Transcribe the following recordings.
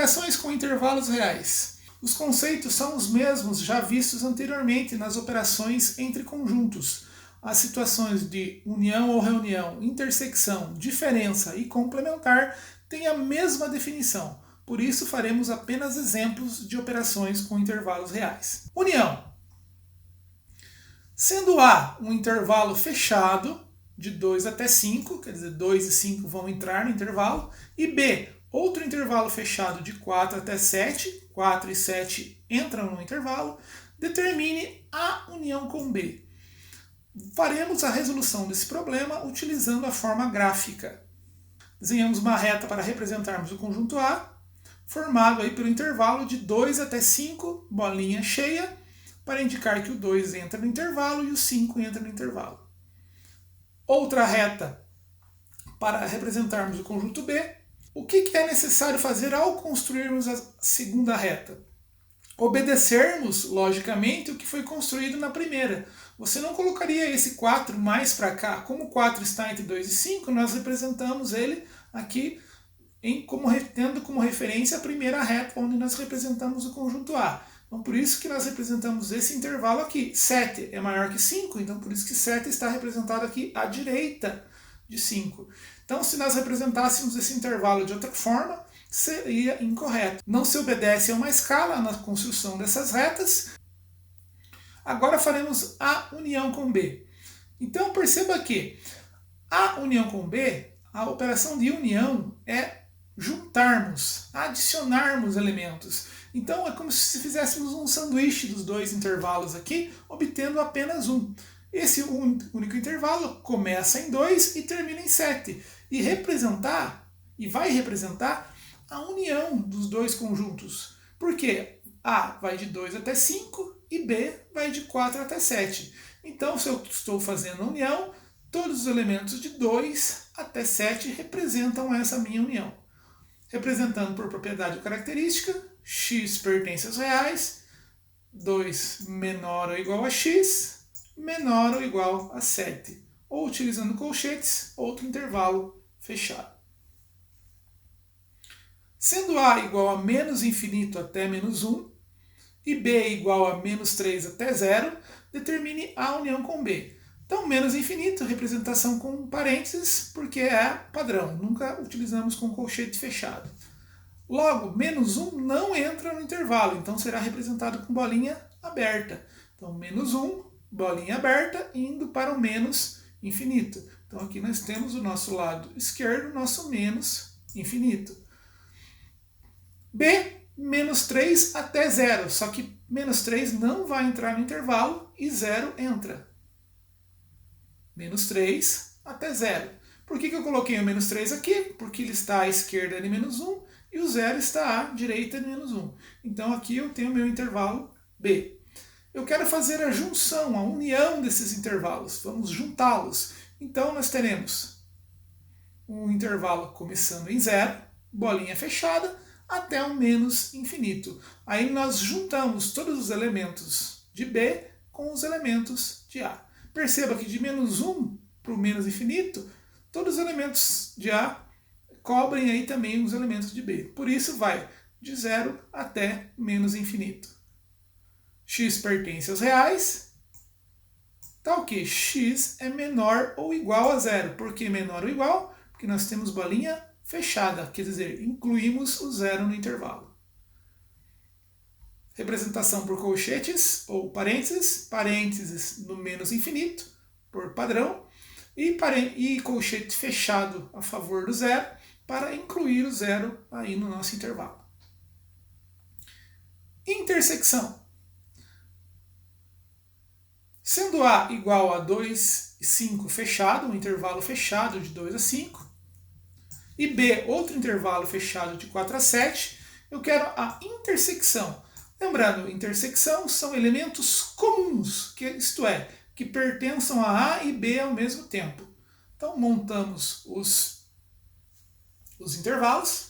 Operações com intervalos reais. Os conceitos são os mesmos já vistos anteriormente nas operações entre conjuntos. As situações de união ou reunião, intersecção, diferença e complementar têm a mesma definição. Por isso faremos apenas exemplos de operações com intervalos reais. União. Sendo A um intervalo fechado, de 2 até 5, quer dizer, 2 e 5 vão entrar no intervalo, e B, outro intervalo fechado de 4 até 7, 4 e 7 entram no intervalo, determine A união com B. Faremos a resolução desse problema utilizando a forma gráfica. Desenhamos uma reta para representarmos o conjunto A, formado aí pelo intervalo de 2 até 5, bolinha cheia, para indicar que o 2 entra no intervalo e o 5 entra no intervalo. Outra reta para representarmos o conjunto B. O que é necessário fazer ao construirmos a segunda reta? Obedecermos, logicamente, o que foi construído na primeira. Você não colocaria esse 4 mais para cá. Como o 4 está entre 2 e 5, nós representamos ele aqui tendo como referência a primeira reta, onde nós representamos o conjunto A. Então, por isso que nós representamos esse intervalo aqui. 7 é maior que 5, então por isso que 7 está representado aqui à direita de 5. Então, se nós representássemos esse intervalo de outra forma, seria incorreto. Não se obedece a uma escala na construção dessas retas. Agora faremos A união com B. Então, perceba que A união com B, a operação de união é juntarmos, adicionarmos elementos. Então é como se fizéssemos um sanduíche dos dois intervalos aqui, obtendo apenas um. Esse único intervalo começa em 2 e termina em 7. E vai representar a união dos dois conjuntos. Porque A vai de 2 até 5 e B vai de 4 até 7. Então, se eu estou fazendo a união, todos os elementos de 2 até 7 representam essa minha união. Representando por propriedade ou característica, x pertence aos reais, 2 menor ou igual a x, menor ou igual a 7. Ou utilizando colchetes, outro intervalo fechado. Sendo A igual a menos infinito até menos 1 e B igual a menos 3 até 0, determine A união com B. Então, menos infinito, representação com parênteses, porque é padrão, nunca utilizamos com colchete fechado. Logo, menos 1 não entra no intervalo, então será representado com bolinha aberta. Então, menos 1, bolinha aberta, indo para o menos infinito. Então, aqui nós temos o nosso lado esquerdo, nosso menos infinito. B, menos 3 até 0, só que menos 3 não vai entrar no intervalo e 0 entra. Menos 3 até 0. Por que eu coloquei o menos 3 aqui? Porque ele está à esquerda de menos 1 e o 0 está à direita de menos 1. Então aqui eu tenho o meu intervalo B. Eu quero fazer a junção, a união desses intervalos. Vamos juntá-los. Então nós teremos um intervalo começando em 0, bolinha fechada, até o menos infinito. Aí nós juntamos todos os elementos de B com os elementos de A. Perceba que de menos 1 para o menos infinito, todos os elementos de A cobrem aí também os elementos de B. Por isso vai de 0 até menos infinito. X pertence aos reais, tal que x é menor ou igual a 0. Por que menor ou igual? Porque nós temos bolinha fechada, quer dizer, incluímos o 0 no intervalo. Representação por colchetes ou parênteses, parênteses no menos infinito, por padrão, e colchete fechado a favor do 0, para incluir o 0 aí no nosso intervalo. Intersecção. Sendo A igual a 2 e 5 fechado, um intervalo fechado de 2 a 5, e B outro intervalo fechado de 4 a 7, eu quero a intersecção. Lembrando, intersecção são elementos comuns, isto é, que pertençam a A e B ao mesmo tempo. Então, montamos os intervalos.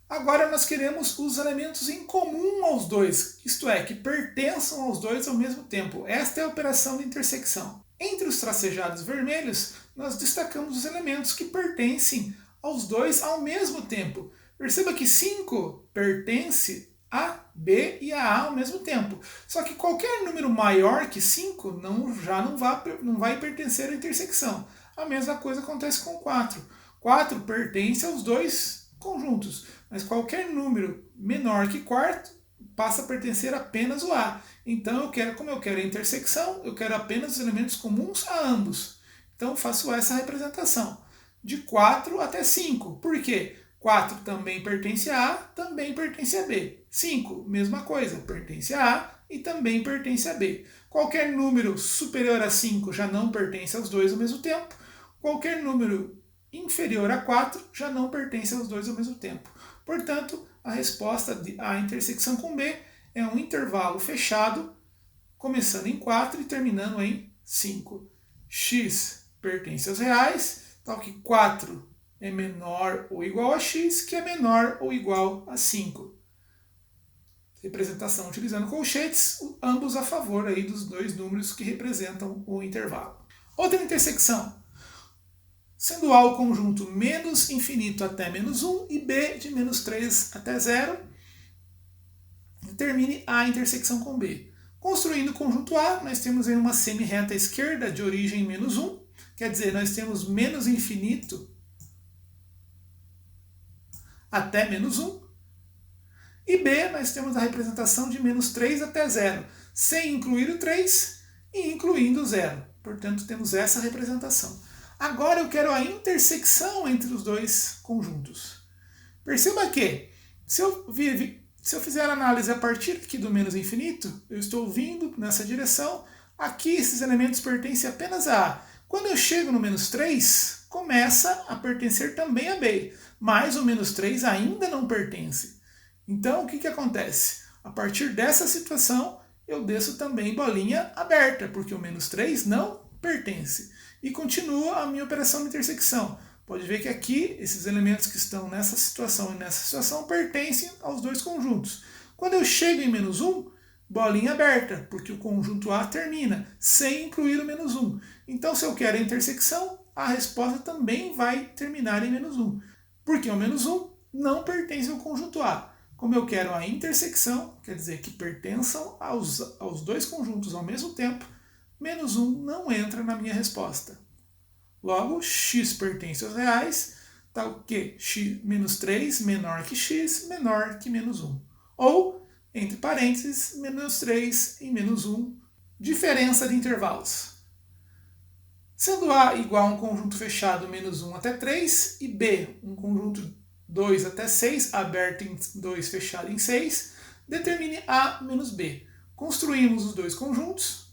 Agora nós queremos os elementos em comum aos dois, isto é, que pertençam aos dois ao mesmo tempo. Esta é a operação de intersecção. Entre os tracejados vermelhos, nós destacamos os elementos que pertencem aos dois ao mesmo tempo. Perceba que 5 pertence a B e a A ao mesmo tempo. Só que qualquer número maior que 5 não vai pertencer à intersecção. A mesma coisa acontece com 4. 4 pertence aos dois conjuntos, mas qualquer número menor que 4 passa a pertencer apenas ao A. Então, como eu quero a intersecção, eu quero apenas os elementos comuns a ambos. Então, faço essa representação. De 4 até 5. Por quê? 4 também pertence a A, também pertence a B. 5, mesma coisa, pertence a A e também pertence a B. Qualquer número superior a 5 já não pertence aos dois ao mesmo tempo. Qualquer número inferior a 4 já não pertence aos dois ao mesmo tempo. Portanto, a resposta à intersecção com B é um intervalo fechado, começando em 4 e terminando em 5. X pertence aos reais, tal que 4 é menor ou igual a x, que é menor ou igual a 5. Representação utilizando colchetes, ambos a favor aí dos dois números que representam o intervalo. Outra intersecção. Sendo A o conjunto menos infinito até menos 1 e B de menos 3 até 0, determine A intersecção com B. Construindo o conjunto A, nós temos aí uma semi-reta esquerda de origem menos 1, quer dizer, nós temos menos infinito até menos 1. E B, nós temos a representação de menos 3 até 0, sem incluir o 3 e incluindo o 0. Portanto, temos essa representação. Agora eu quero a intersecção entre os dois conjuntos. Perceba que, se eu fizer a análise a partir aqui do menos infinito, eu estou vindo nessa direção, aqui esses elementos pertencem apenas a A. Quando eu chego no menos 3, começa a pertencer também a B, mas o menos 3 ainda não pertence. Então, o que acontece? A partir dessa situação, eu desço também bolinha aberta, porque o menos 3 não pertence. E continua a minha operação de intersecção. Pode ver que aqui, esses elementos que estão nessa situação e nessa situação pertencem aos dois conjuntos. Quando eu chego em menos 1, bolinha aberta, porque o conjunto A termina, sem incluir o menos 1. Então, se eu quero a intersecção, a resposta também vai terminar em menos 1. Porque o menos 1 não pertence ao conjunto A. Como eu quero a intersecção, quer dizer que pertençam aos dois conjuntos ao mesmo tempo, menos 1 não entra na minha resposta. Logo, x pertence aos reais, tal que menos 3 menor que x, menor que menos 1. Ou, entre parênteses, menos 3 e menos 1, diferença de intervalos. Sendo A igual a um conjunto fechado menos 1 até 3 e B um conjunto 2 até 6, aberto em 2, fechado em 6, determine A menos B. Construímos os dois conjuntos.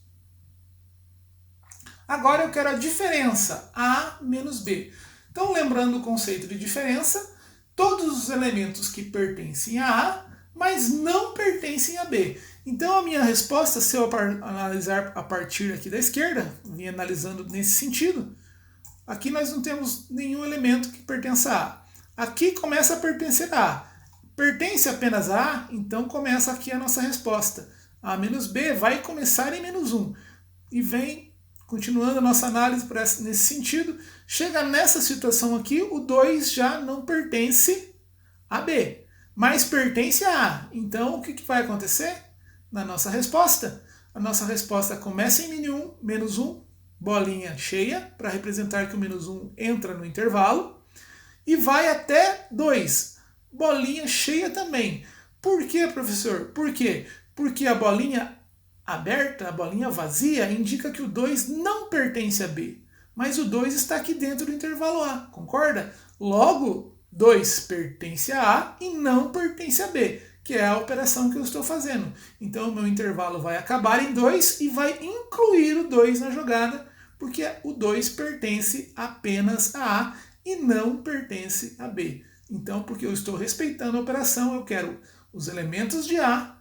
Agora eu quero a diferença, A menos B. Então, lembrando o conceito de diferença, todos os elementos que pertencem a A, mas não pertencem a B. Então, a minha resposta, se eu analisar a partir aqui da esquerda, vim analisando nesse sentido, aqui nós não temos nenhum elemento que pertença a A. Aqui começa a pertencer a A. Pertence apenas a A, então começa aqui a nossa resposta. A menos B vai começar em menos 1. E vem, continuando a nossa análise nesse sentido, chega nessa situação aqui, o 2 já não pertence a B, mas pertence a A. Então, o que vai acontecer? Na nossa resposta, a nossa resposta começa em menos 1, bolinha cheia, para representar que o menos 1 entra no intervalo, e vai até 2, bolinha cheia também. Por quê, professor? Por quê? Porque a bolinha aberta, a bolinha vazia, indica que o 2 não pertence a B, mas o 2 está aqui dentro do intervalo A, concorda? Logo, 2 pertence a A e não pertence a B, que é a operação que eu estou fazendo. Então, o meu intervalo vai acabar em 2 e vai incluir o 2 na jogada, porque o 2 pertence apenas a A e não pertence a B. Então, porque eu estou respeitando a operação, eu quero os elementos de A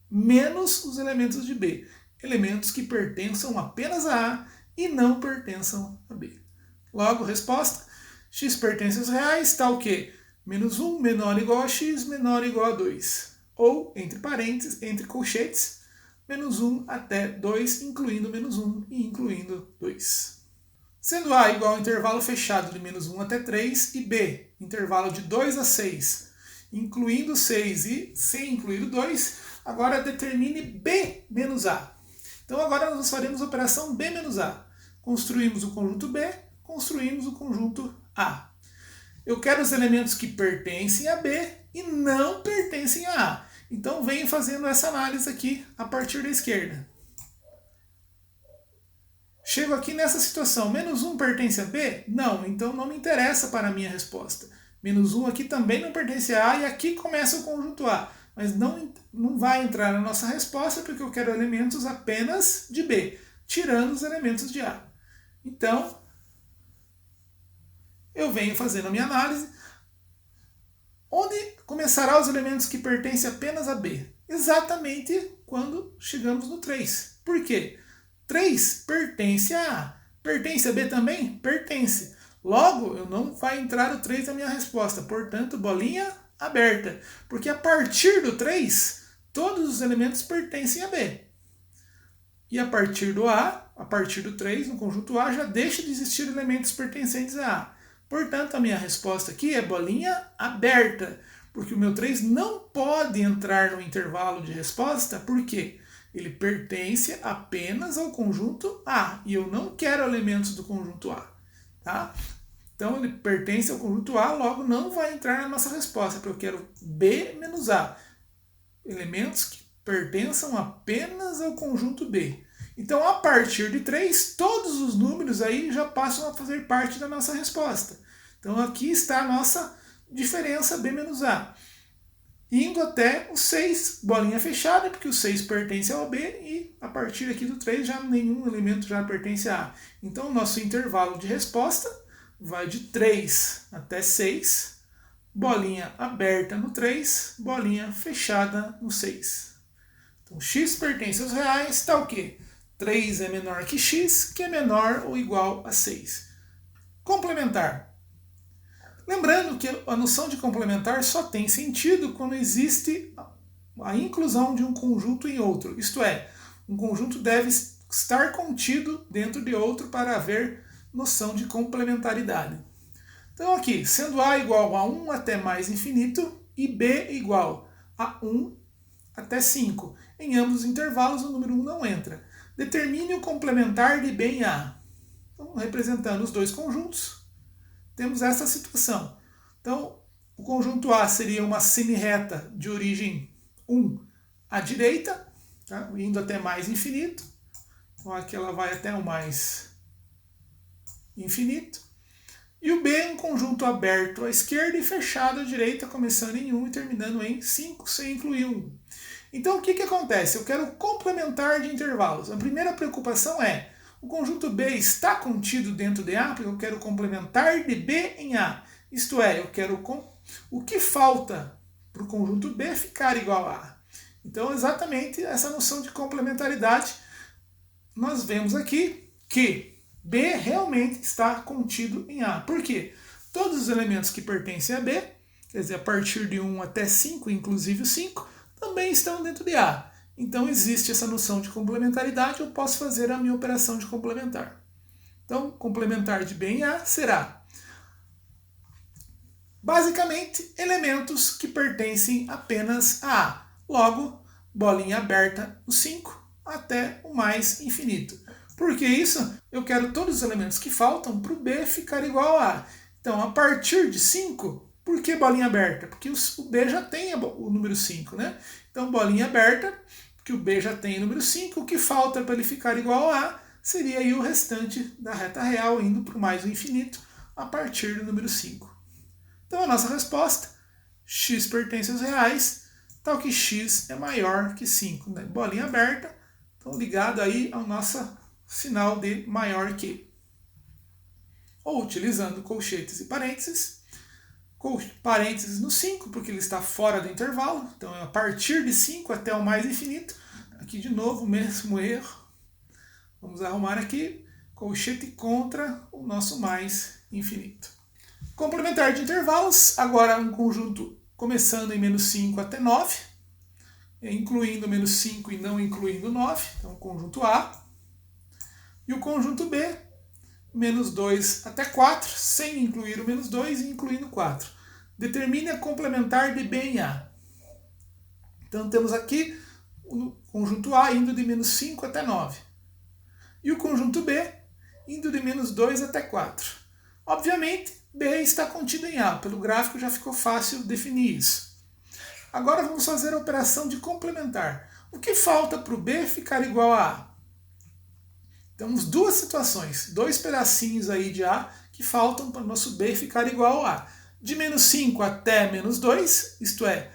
menos os elementos de B. Elementos que pertençam apenas a A e não pertençam a B. Logo, resposta, x pertence aos reais, tal que menos 1 menor ou igual a x, menor ou igual a 2. Ou, entre parênteses, entre colchetes, menos 1 até 2, incluindo menos 1 e incluindo 2. Sendo A igual ao intervalo fechado de menos 1 até 3 e B, intervalo de 2 a 6, incluindo 6 e sem incluir o 2, agora determine B menos A. Então agora nós faremos a operação B menos A. Construímos o conjunto B, construímos o conjunto A. Eu quero os elementos que pertencem a B e não pertencem a A. Então venho fazendo essa análise aqui a partir da esquerda. Chego aqui nessa situação, menos 1 pertence a B? Não, então não me interessa para a minha resposta. Menos 1 aqui também não pertence a A e aqui começa o conjunto A. Mas não vai entrar na nossa resposta porque eu quero elementos apenas de B, tirando os elementos de A. Então, eu venho fazendo a minha análise. Onde começará os elementos que pertencem apenas a B? Exatamente quando chegamos no 3. Por quê? 3 pertence a A. Pertence a B também? Pertence. Logo, eu não vai entrar o 3 na minha resposta. Portanto, bolinha aberta. Porque a partir do 3, todos os elementos pertencem a B. E a partir do A, a partir do 3, no conjunto A, já deixa de existir elementos pertencentes a A. Portanto, a minha resposta aqui é bolinha aberta. Porque o meu 3 não pode entrar no intervalo de resposta. Por quê? Ele pertence apenas ao conjunto A. E eu não quero elementos do conjunto A. Tá? Então ele pertence ao conjunto A, logo não vai entrar na nossa resposta, porque eu quero B menos A. Elementos que pertençam apenas ao conjunto B. Então a partir de 3, todos os números aí já passam a fazer parte da nossa resposta. Então aqui está a nossa diferença B menos A. Indo até o 6, bolinha fechada, porque o 6 pertence ao B e a partir aqui do 3 já nenhum elemento já pertence a A. Então o nosso intervalo de resposta vai de 3 até 6, bolinha aberta no 3, bolinha fechada no 6. Então x pertence aos reais, está o quê? 3 é menor que x, que é menor ou igual a 6. Complementar. Lembrando que a noção de complementar só tem sentido quando existe a inclusão de um conjunto em outro. Isto é, um conjunto deve estar contido dentro de outro para haver noção de complementaridade. Então aqui, sendo A igual a 1 até mais infinito e B igual a 1 até 5. Em ambos os intervalos o número 1 não entra. Determine o complementar de B em A. Então, representando os dois conjuntos, temos essa situação. Então, o conjunto A seria uma semirreta de origem 1 à direita, tá? Indo até mais infinito. Então aqui ela vai até o mais infinito. E o B é um conjunto aberto à esquerda e fechado à direita, começando em 1 e terminando em 5, sem incluir 1. Então o que acontece? Eu quero complementar de intervalos. A primeira preocupação é, o conjunto B está contido dentro de A, porque eu quero complementar de B em A. Isto é, eu quero o que falta para o conjunto B ficar igual a A. Então, exatamente essa noção de complementaridade, nós vemos aqui que B realmente está contido em A. Por quê? Todos os elementos que pertencem a B, quer dizer, a partir de 1 até 5, inclusive o 5, também estão dentro de A. Então existe essa noção de complementaridade, eu posso fazer a minha operação de complementar. Então, complementar de B em A será, basicamente, elementos que pertencem apenas a A. Logo, bolinha aberta no 5 até o mais infinito. Por que isso? Eu quero todos os elementos que faltam para o B ficar igual a A. Então, a partir de 5, por que bolinha aberta? Porque o B já tem o número 5, né? Então, bolinha aberta, porque o B já tem o número 5, o que falta para ele ficar igual a A seria aí o restante da reta real indo para o mais infinito a partir do número 5. Então, a nossa resposta, x pertence aos reais, tal que x é maior que 5. Né? Bolinha aberta, então ligado aí ao nosso sinal de maior que. Ou utilizando colchetes e parênteses, parênteses no 5, porque ele está fora do intervalo, então é a partir de 5 até o mais infinito. Aqui de novo, o mesmo erro. Vamos arrumar aqui, colchete contra o nosso mais infinito. Complementar de intervalos, agora um conjunto começando em menos 5 até 9, incluindo menos 5 e não incluindo 9, então o conjunto A. E o conjunto B, menos 2 até 4, sem incluir o menos 2 e incluindo 4. Determine a complementar de B em A. Então temos aqui o conjunto A indo de menos 5 até 9. E o conjunto B indo de menos 2 até 4. Obviamente, B está contido em A. Pelo gráfico já ficou fácil definir isso. Agora vamos fazer a operação de complementar. O que falta para o B ficar igual a A? Temos duas situações, dois pedacinhos aí de A que faltam para o nosso B ficar igual a A. De menos 5 até menos 2, isto é,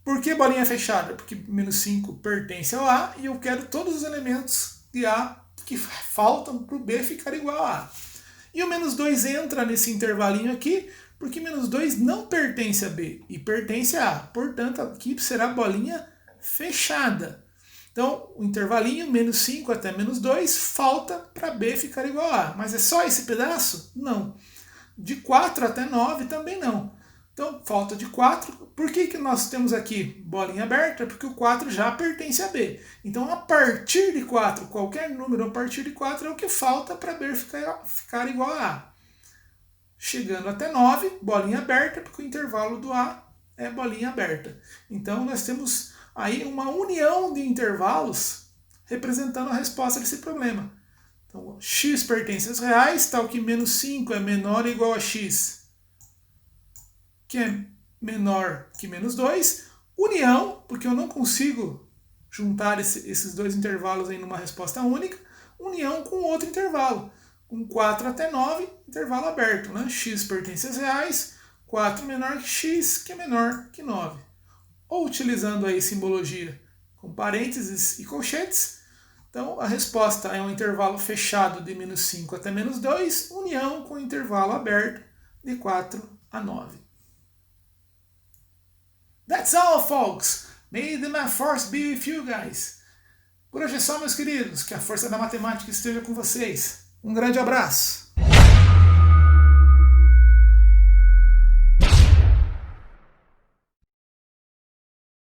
por que bolinha fechada? Porque menos 5 pertence ao A e eu quero todos os elementos de A que faltam para o B ficar igual a A. E o menos 2 entra nesse intervalinho aqui, porque menos 2 não pertence a B e pertence a A. Portanto, aqui será bolinha fechada. Então, o intervalinho menos 5 até menos 2 falta para B ficar igual a A. Mas é só esse pedaço? Não. De 4 até 9 também não. Então, falta de 4. Por que nós temos aqui bolinha aberta? Porque o 4 já pertence a B. Então, a partir de 4, qualquer número a partir de 4 é o que falta para B ficar igual a A. Chegando até 9, bolinha aberta, porque o intervalo do A é bolinha aberta. Então, nós temos aí uma união de intervalos representando a resposta desse problema. Então, x pertence aos reais, tal que menos 5 é menor ou igual a x, que é menor que menos 2. União, porque eu não consigo juntar esses dois intervalos em uma resposta única. União com outro intervalo. Com 4 até 9, intervalo aberto. Né? X pertence aos reais, 4 menor que x, que é menor que 9. Ou utilizando aí simbologia com parênteses e colchetes. Então, a resposta é um intervalo fechado de menos 5 até menos 2, união com intervalo aberto de 4 a 9. That's all, folks! May the math force be with you guys! Por hoje é só, meus queridos. Que a força da matemática esteja com vocês. Um grande abraço!